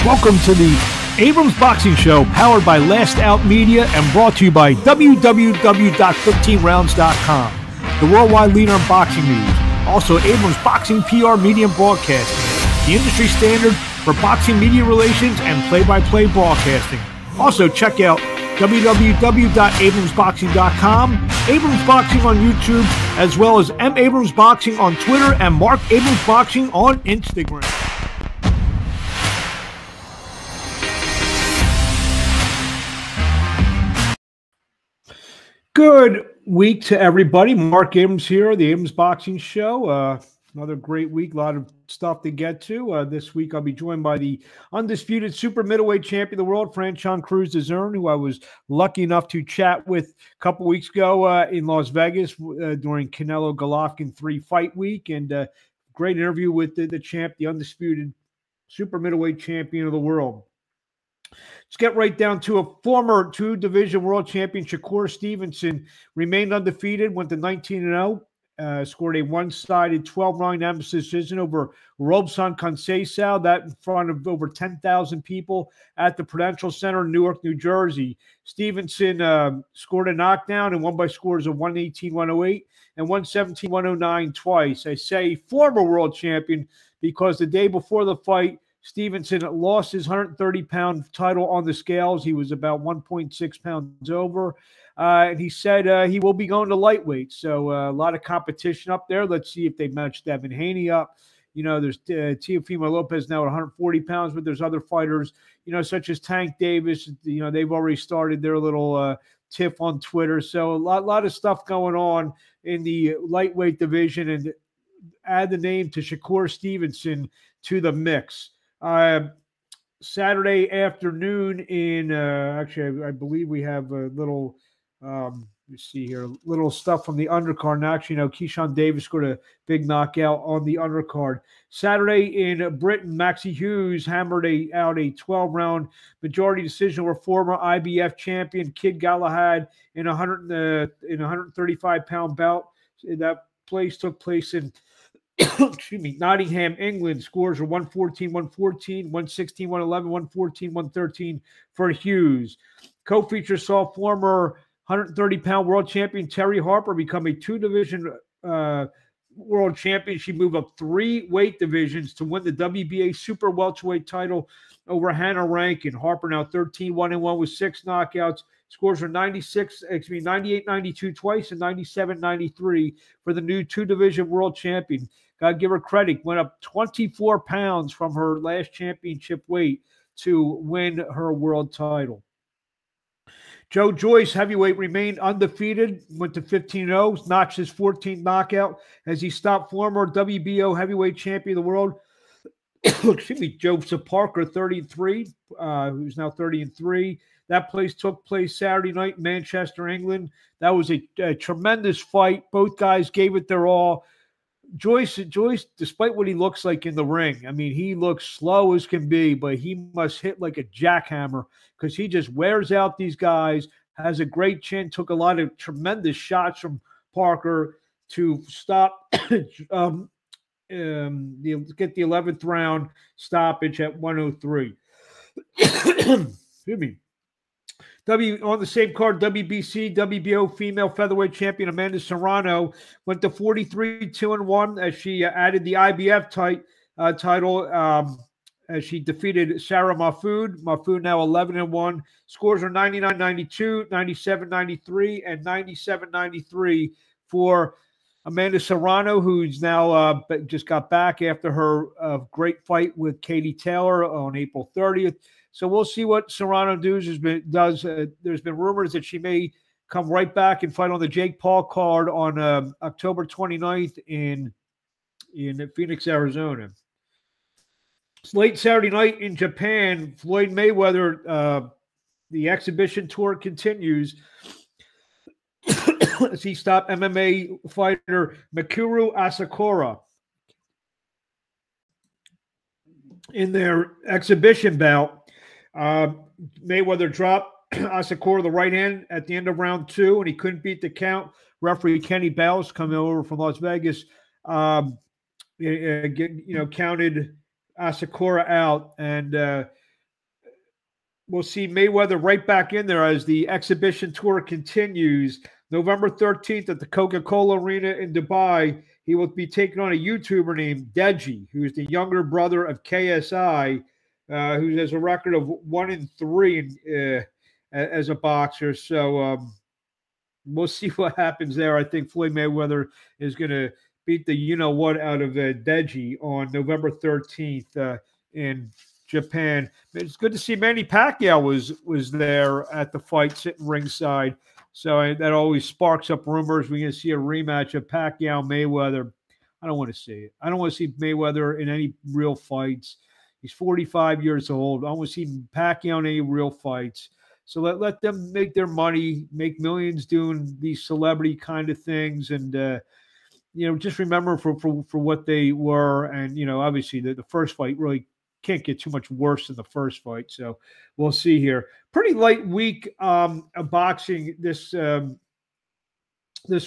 Welcome to the Abrams Boxing Show, powered by Last Out Media and brought to you by www.15rounds.com, the worldwide leader in boxing news. Also, Abrams Boxing PR Media and Broadcasting, the industry standard for boxing media relations and play-by-play broadcasting. Also, check out www.abramsboxing.com, Abrams Boxing on YouTube, as well as M. Abrams Boxing on Twitter and Mark Abrams Boxing on Instagram. Good week to everybody. Mark Abrams here, the Abrams Boxing Show. Another great week, a lot of stuff to get to. This week I'll be joined by the undisputed super middleweight champion of the world, Franchon Crews-Dezurn, who I was lucky enough to chat with a couple weeks ago in Las Vegas during Canelo Golovkin 3 fight week. And great interview with the champ, the undisputed super middleweight champion of the world. Let's get right down to a former 2-division world champion, Shakur Stevenson, remained undefeated, went to 19-0, scored a one-sided 12-round unanimous decision over Robson Conceição, that in front of over 10,000 people at the Prudential Center in Newark, New Jersey. Stevenson scored a knockdown and won by scores of 118-108 and 117-109 twice. I say former world champion because the day before the fight, Stevenson lost his 130-pound title on the scales. He was about 1.6 pounds over. And he said he will be going to lightweight. So a lot of competition up there. Let's see if they match Devin Haney up. You know, there's Teofimo Lopez now at 140 pounds, but there's other fighters, you know, such as Tank Davis. You know, they've already started their little tiff on Twitter. So a lot of stuff going on in the lightweight division. And add the name to Shakur Stevenson to the mix. Saturday afternoon in actually I believe we have a little let's see here, little stuff from the undercard. And actually, you know, Keyshawn Davis scored a big knockout on the undercard. Saturday in Britain, Maxie Hughes hammered out a 12-round majority decision over former IBF champion Kid Galahad in a 135-pound bout. That took place in excuse me, Nottingham, England. Scores were 114-114, 116-111, 114-113 for Hughes. Co-feature saw former 130-pound world champion Terry Harper become a 2-division world champion. She moved up 3 weight divisions to win the WBA super welterweight title over Hannah Rankin. Harper now 13-1-1 with 6 knockouts. Scores were 98-92 twice and 97-93 for the new 2-division world champion. Got to give her credit. Went up 24 pounds from her last championship weight to win her world title. Joe Joyce, heavyweight, remained undefeated. Went to 15-0. Notched his 14th knockout as he stopped former WBO heavyweight champion of the world, excuse me, Joseph Parker, 33, who's now 30-3. That took place Saturday night in Manchester, England. That was a tremendous fight. Both guys gave it their all. Joyce, despite what he looks like in the ring, I mean, he looks slow as can be, but he must hit like a jackhammer because he just wears out these guys, has a great chin, took a lot of tremendous shots from Parker to stop, get the 11th round stoppage at 103. Excuse me. On the same card, WBC, WBO female featherweight champion Amanda Serrano went to 43-2-1 as she added the IBF title as she defeated Sarah Mahfoud. Mahfoud now 11-1. Scores are 99-92, 97-93, and 97-93 for Amanda Serrano, who's now just got back after her great fight with Katie Taylor on April 30th. So we'll see what Serrano does. There's been rumors that she may come right back and fight on the Jake Paul card on October 29th in Phoenix, Arizona. It's late Saturday night in Japan. Floyd Mayweather, the exhibition tour continues as he stopped MMA fighter Mikuru Asakura in their exhibition bout. Mayweather dropped Asakura the right hand at the end of round 2, and he couldn't beat the count. Referee Kenny Bells, coming over from Las Vegas, counted Asakura out, and we'll see Mayweather right back in there as the exhibition tour continues. November 13th at the Coca-Cola Arena in Dubai, he will be taking on a YouTuber named Deji, who is the younger brother of KSI, who has a record of 1-3 as a boxer. So we'll see what happens there. I think Floyd Mayweather is going to beat the you-know-what out of Deji on November 13th in Japan. It's good to see Manny Pacquiao was there at the fight, sitting ringside. So that always sparks up rumors. We're going to see a rematch of Pacquiao-Mayweather. I don't want to see it. I don't want to see Mayweather in any real fights. He's 45 years old. I don't want to see Pacquiao in any real fights. So let them make their money, make millions doing these celebrity kind of things, and just remember for what they were. And obviously the first fight really can't get too much worse than the first fight. So we'll see here. Pretty light week of boxing this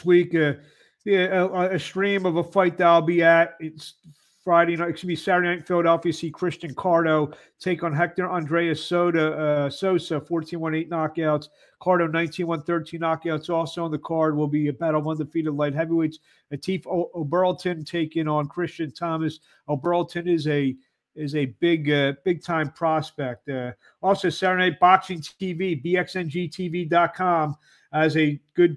week. A stream of a fight that I'll be at. It's Saturday night in Philadelphia. See Christian Cardo take on Hector Andreas Sosa, 14-1-8 knockouts. Cardo 19-1, 13 knockouts. Also on the card will be a battle of undefeated light heavyweights. Atif Oberlton taking on Christian Thomas. Oberlton is a big time prospect. Also Saturday Night Boxing TV, bxngtv.com as a good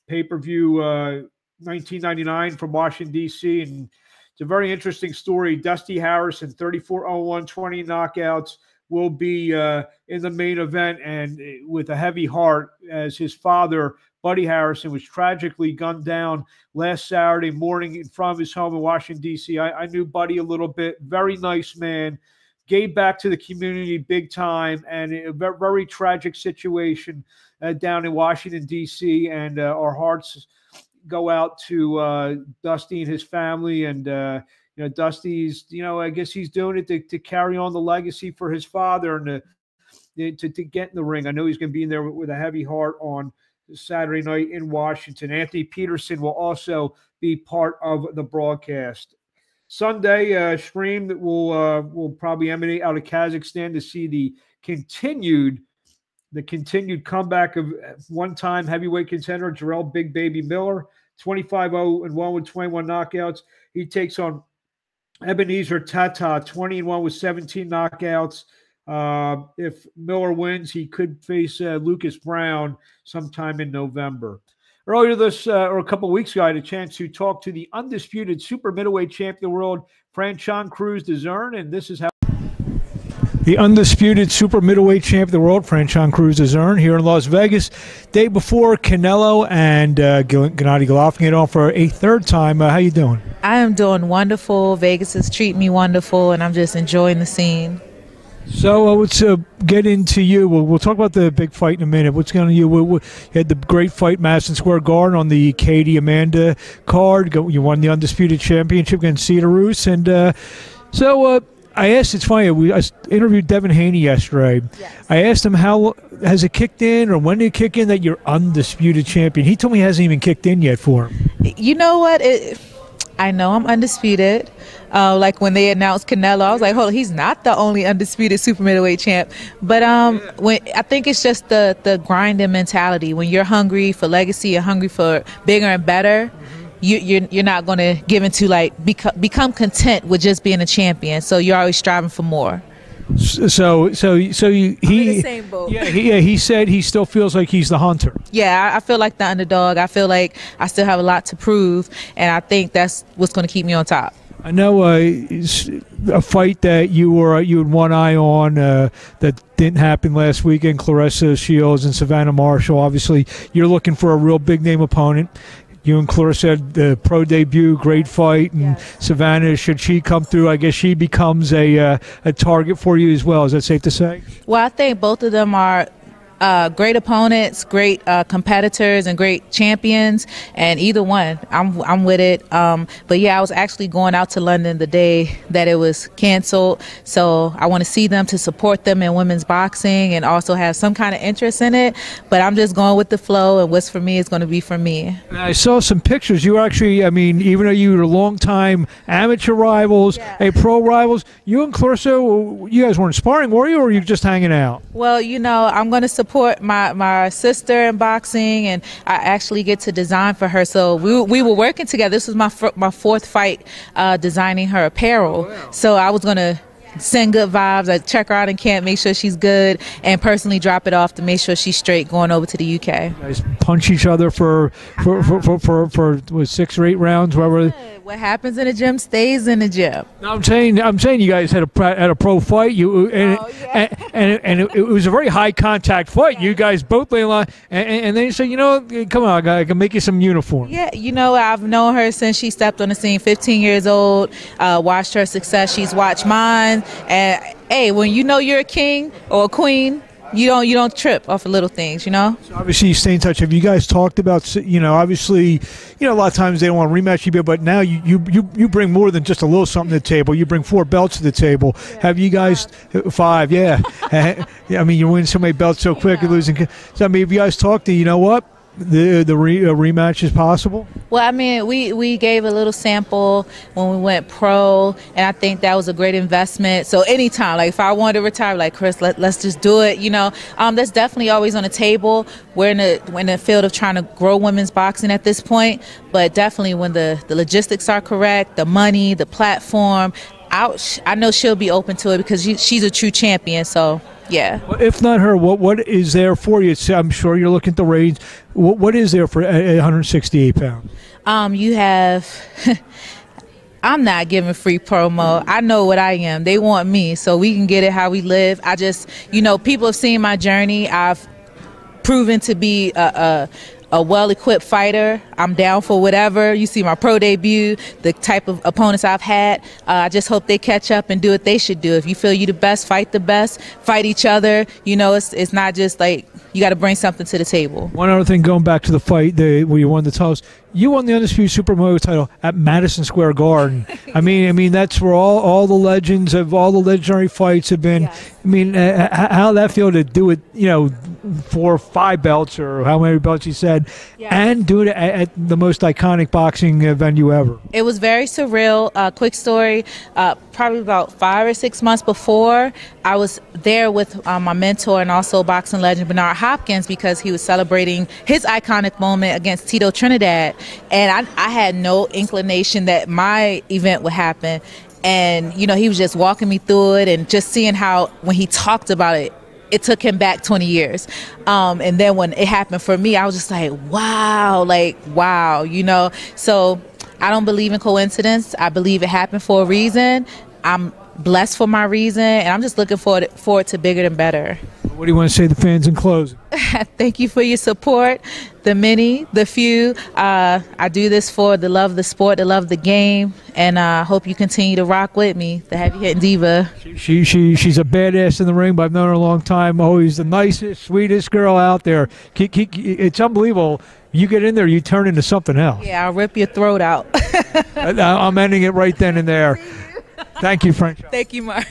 pay-per-view, $19.99 from Washington D.C. and it's a very interesting story. Dusty Harrison, 34-01, 20 knockouts, will be in the main event, and with a heavy heart, as his father, Buddy Harrison, was tragically gunned down last Saturday morning in front of his home in Washington, D.C. I knew Buddy a little bit. Very nice man. Gave back to the community big time, and a very tragic situation down in Washington, D.C., and our hearts go out to Dusty and his family. And Dusty's, I guess he's doing it to carry on the legacy for his father and to get in the ring. I know he's going to be in there with a heavy heart on Saturday night in Washington. Anthony Peterson will also be part of the broadcast. Sunday stream that will probably emanate out of Kazakhstan to see the continued comeback of one-time heavyweight contender Jarrell Big Baby Miller, 25-0-1 with 21 knockouts. He takes on Ebenezer Tata, 20-1 with 17 knockouts. If Miller wins, he could face Lucas Brown sometime in November. Earlier or a couple of weeks ago, I had a chance to talk to the undisputed super middleweight champion of the world, Franchon Crews-Dezurn, and this is how. The undisputed super middleweight champion of the world, Franchon Crews-Dezurn, here in Las Vegas. Day before Canelo and Gennady Golovkin get on for a third time. How you doing? I am doing wonderful. Vegas is treating me wonderful, and I'm just enjoying the scene. So let's get into you. We'll talk about the big fight in a minute. What's going on you? You had the great fight, Madison Square Garden, on the Katie Amanda card. You won the undisputed championship against Cedar Roos. And I asked, it's funny, I interviewed Devin Haney yesterday. Yes. I asked him, how has it kicked in, or when did it kick in that you're undisputed champion? He told me it hasn't even kicked in yet for him. You know what? I know I'm undisputed. Like when they announced Canelo, I was like, hold on, he's not the only undisputed super middleweight champ. But I think it's just the grinding mentality. When you're hungry for legacy, you're hungry for bigger and better. You're not going to give into become content with just being a champion. So you're always striving for more. So I'm in the same boat. He said he still feels like he's the hunter. Yeah, I feel like the underdog. I feel like I still have a lot to prove, and I think that's what's going to keep me on top. I know a fight that you had one eye on that didn't happen last weekend, Claressa Shields and Savannah Marshall. Obviously, you're looking for a real big-name opponent. You and Claressa had the pro debut, great fight, and yes. Savannah, should she come through, I guess she becomes a target for you as well. Is that safe to say? Well, I think both of them are great opponents, great competitors, and great champions. And either one, I'm with it. But yeah, I was actually going out to London the day that it was canceled. So I want to see them to support them in women's boxing and also have some kind of interest in it. But I'm just going with the flow, and what's for me is going to be for me. I saw some pictures. You were actually, I mean, even though you were longtime amateur rivals, pro rivals, you and Clarissa, you guys weren't sparring, were you, or were you just hanging out? Well, you know, I'm going to support my sister in boxing, and I actually get to design for her. So we were working together. This was my fourth fight designing her apparel. Oh, wow. So I was going to send good vibes. I check her out in camp, make sure she's good, and personally drop it off to make sure she's straight going over to the UK. You guys punch each other for 6 or 8 rounds, whatever. What happens in the gym stays in the gym. No, I'm saying you guys had a pro fight. And it was a very high contact fight. You guys both lay line, and then you say, you know, come on, I can make you some uniform. Yeah, you know, I've known her since she stepped on the scene. 15 years old. Watched her success. She's watched mine. And hey, when you know you're a king or a queen, you don't trip off of little things, you know. So obviously, you stay in touch. Have you guys talked about, you know, obviously, you know, a lot of times they don't want to rematch you, but now you bring more than just a little something to the table. You bring 4 belts to the table. Yeah. Have you guys 5? Yeah. I mean, you win so many belts so quick, you're losing. So I mean, have you guys talked to, you know what? The rematch is possible? Well, I mean, we gave a little sample when we went pro, and I think that was a great investment. So anytime, like if I wanted to retire, like Chris, let's just do it. You know, that's definitely always on the table. We're in the field of trying to grow women's boxing at this point, but definitely when the logistics are correct, the money, the platform, I know she'll be open to it because she's a true champion. So. Yeah. Well, if not her, what is there for you? I'm sure you're looking at the range. What is there for 168 pounds? You have. I'm not giving free promo. I know what I am. They want me, so we can get it how we live. I just, you know, people have seen my journey. I've proven to be a well-equipped fighter. I'm down for whatever. You see my pro debut, the type of opponents I've had. I just hope they catch up and do what they should do. If you feel you the best, fight each other. You know, it's not just like you got to bring something to the table. One other thing, going back to the fight where you won the titles, you won the Undisputed Super Middleweight title at Madison Square Garden. I mean that's where all the legends of all the legendary fights have been. Yes. I mean, how that feel to do it, you know, 4 or 5 belts or how many belts you said, and do it at the most iconic boxing venue ever. It was very surreal. Quick story, probably about 5 or 6 months before, I was there with my mentor and also boxing legend Bernard Hopkins because he was celebrating his iconic moment against Tito Trinidad. And I had no inclination that my event would happen. And, you know, he was just walking me through it and just seeing how when he talked about it, it took him back 20 years. And then when it happened for me, I was just like, wow, you know. So I don't believe in coincidence. I believe it happened for a reason. I'm blessed for my reason, and I'm just looking forward to bigger and better. What do you want to say to the fans in closing? Thank you for your support, the many, the few. I do this for the love of the sport, the love of the game, and I hope you continue to rock with me, the heavy hitting diva. She's a badass in the ring, but I've known her a long time. Always the nicest, sweetest girl out there. It's unbelievable. You get in there, you turn into something else. Yeah, I'll rip your throat out. I'm ending it right then and there. Thank you, Franchon. Thank you, Mark.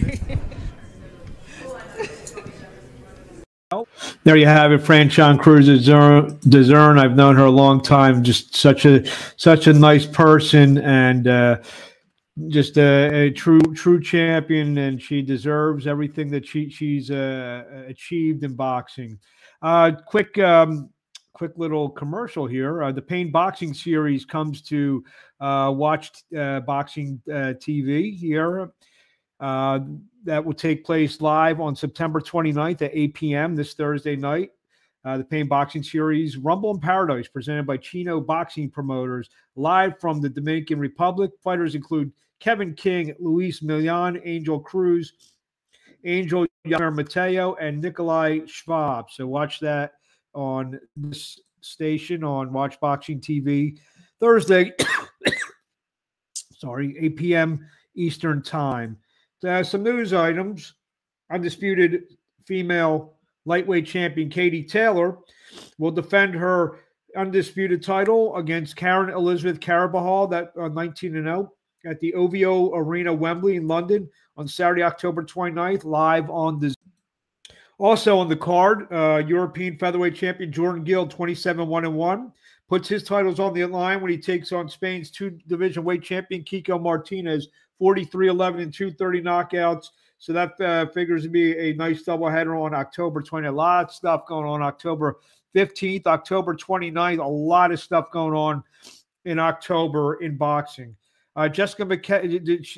There you have it, Franchon Crews-Dezurn. I've known her a long time. Just such a nice person, and just a true champion. And she deserves everything that she's achieved in boxing. Quick little commercial here. The Pain Boxing series comes to Watch Boxing TV here. That will take place live on September 29th at 8 p.m. this Thursday night. The Pain Boxing Series, Rumble in Paradise, presented by Chino Boxing Promoters, live from the Dominican Republic. Fighters include Kevin King, Luis Milian, Angel Cruz, Angel Mateo, and Nikolai Schwab. So watch that on this station on Watch Boxing TV Thursday, 8 p.m. Eastern Time. Some news items. Undisputed female lightweight champion Katie Taylor will defend her undisputed title against Karen Elizabeth Carabajal, that 19-0, at the OVO Arena, Wembley in London on Saturday, October 29th, live on the. Also on the card, European featherweight champion Jordan Gill, 27-1-1, puts his titles on the line when he takes on Spain's two-division weight champion Kiko Martinez, 43-11 and 230 knockouts. So that figures to be a nice doubleheader on October 20th. A lot of stuff going on October 15th, October 29th. A lot of stuff going on in October in boxing. Jessica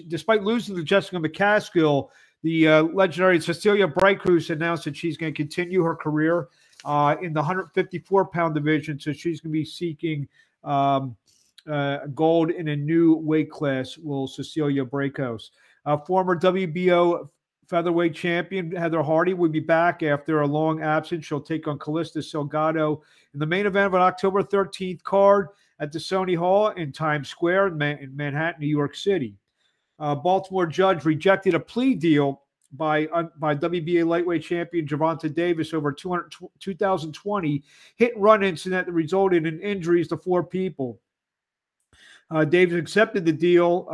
despite losing to Jessica McCaskill, the legendary Cecilia Brækhus announced that she's going to continue her career in the 154-pound division. So she's going to be seeking gold in a new weight class, will Cecilia Brækhus. Former WBO featherweight champion Heather Hardy will be back after a long absence. She'll take on Calista Salgado in the main event of an October 13th card at the Sony Hall in Times Square in Manhattan, New York City. Baltimore judge rejected a plea deal by WBA lightweight champion Gervonta Davis over 2020 hit-and-run incident that resulted in injuries to 4 people. Davis accepted the deal,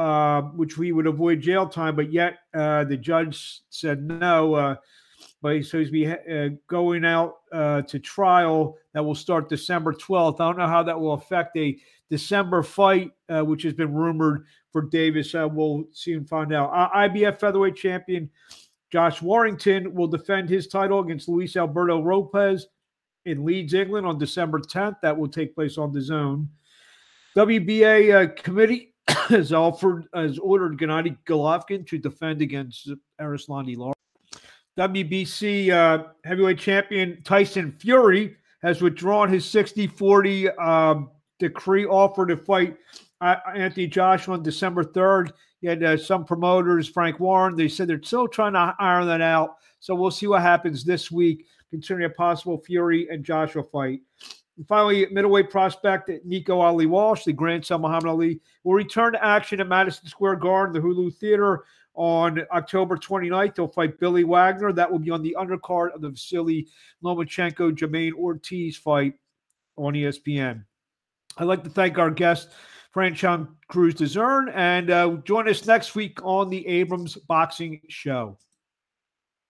which we would avoid jail time, but yet the judge said no. So he's going out to trial that will start December 12th. I don't know how that will affect a December fight, which has been rumored for Davis. We'll soon find out. IBF featherweight champion Josh Warrington will defend his title against Luis Alberto Lopez in Leeds, England on December 10th. That will take place on DAZN. WBA committee has ordered Gennady Golovkin to defend against Erislandy Lara. WBC heavyweight champion Tyson Fury has withdrawn his 60-40 decree offer to fight Anthony Joshua on December 3rd. He had some promoters, Frank Warren, they said they're still trying to iron that out. So we'll see what happens this week concerning a possible Fury and Joshua fight. And finally, middleweight prospect Nico Ali Walsh, the grandson of Muhammad Ali, will return to action at Madison Square Garden, the Hulu Theater, on October 29th. He'll fight Billy Wagner. That will be on the undercard of the Vasily Lomachenko-Jermaine Ortiz fight on ESPN. I'd like to thank our guest, Franchon Cruz DAZN, and join us next week on the Abrams Boxing Show.